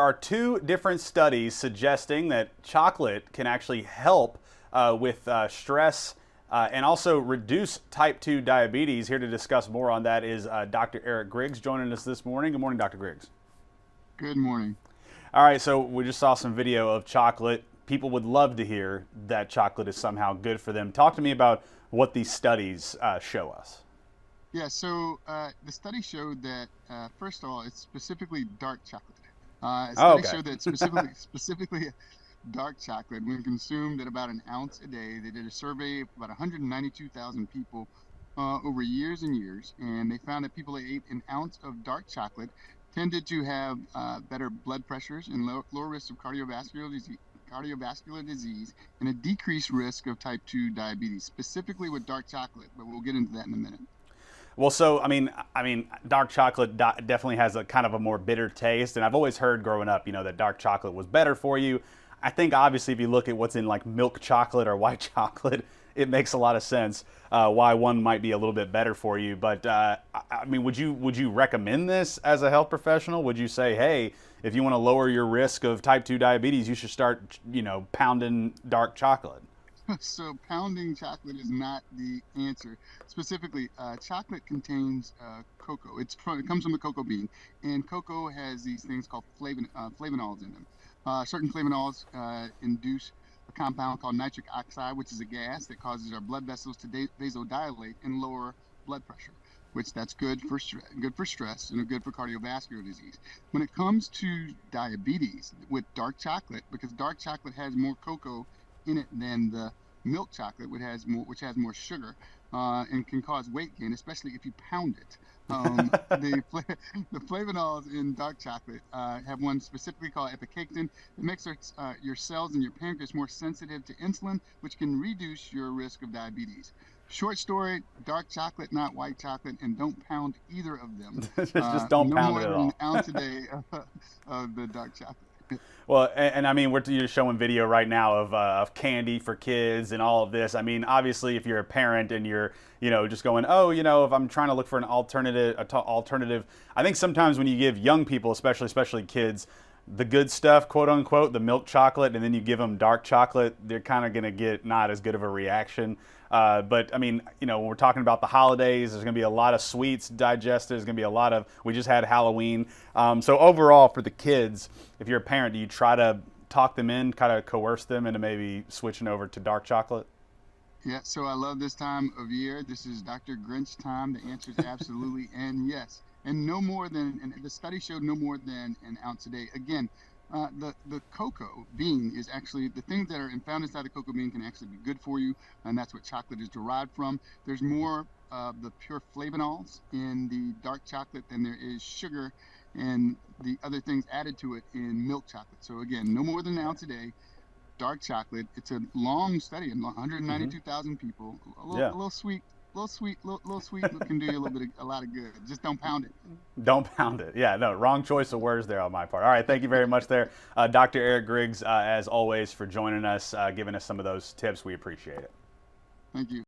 are two different studies suggesting that chocolate can actually help with stress and also reduce type 2 diabetes. Here to discuss more on that is Dr. Eric Griggs joining us this morning. Good morning, Dr. Griggs. Good morning. All right, so we just saw some video of chocolate. People would love to hear that chocolate is somehow good for them. Talk to me about what these studies show us. Yeah, so the study showed that, first of all, it's specifically dark chocolate. A Oh, study okay. showed that specifically dark chocolate, when consumed at about an ounce a day, they did a survey of about 192,000 people over years and years, and they found that people that ate an ounce of dark chocolate tended to have better blood pressures and lower risk of cardiovascular disease and a decreased risk of type 2 diabetes, specifically with dark chocolate, but we'll get into that in a minute. Well, so I mean, dark chocolate definitely has a kind of a more bitter taste, and I've always heard growing up, that dark chocolate was better for you. I think obviously if you look at what's in like milk chocolate or white chocolate, it makes a lot of sense why one might be a little bit better for you. But I mean, would you recommend this as a health professional? Would you say, hey, if you want to lower your risk of type 2 diabetes, you should start, pounding dark chocolate? So pounding chocolate is not the answer. Specifically, chocolate contains cocoa. It comes from the cocoa bean, and cocoa has these things called flavonols in them. Certain flavonols induce a compound called nitric oxide, which is a gas that causes our blood vessels to vasodilate and lower blood pressure, which that's good for stress and good for cardiovascular disease. When it comes to diabetes with dark chocolate, because dark chocolate has more cocoa in it than the milk chocolate, which has more sugar, and can cause weight gain, especially if you pound it. The flavonols in dark chocolate have one specifically called epicactin. It makes your cells in your pancreas more sensitive to insulin, which can reduce your risk of diabetes. Short story: dark chocolate, not white chocolate, and don't pound either of them. Just don't No pound it more at than an all. ounce a day of the dark chocolate. Well, and I mean, you're showing video right now of candy for kids and all of this. I mean, obviously, if you're a parent and you're, just going, oh, if I'm trying to look for an alternative, I think sometimes when you give young people, especially kids, the good stuff, quote unquote, the milk chocolate, and then you give them dark chocolate, they're kind of going to get not as good of a reaction. But I mean, when we're talking about the holidays, there's going to be a lot of sweets digested. There's going to be a lot of, we just had Halloween. So overall for the kids, if you're a parent, do you try to talk them in, kind of coerce them into maybe switching over to dark chocolate? Yeah, so I love this time of year. This is Dr. Grinch time. The answer is absolutely and yes. And no more than, and the study showed no more than an ounce a day. Again, the cocoa bean is actually the things that are found inside the cocoa bean can actually be good for you, and that's what chocolate is derived from. There's more of the pure flavonols in the dark chocolate than there is sugar and the other things added to it in milk chocolate. So again, no more than an ounce a day. Dark chocolate. It's a long study in Hmm. 192,000 people. Yeah. A little sweet, little sweet can do you a lot of good. Just don't pound it. Don't pound it. Yeah, no, wrong choice of words there on my part. All right, thank you very much there, Dr. Eric Griggs, as always, for joining us, giving us some of those tips. We appreciate it. Thank you.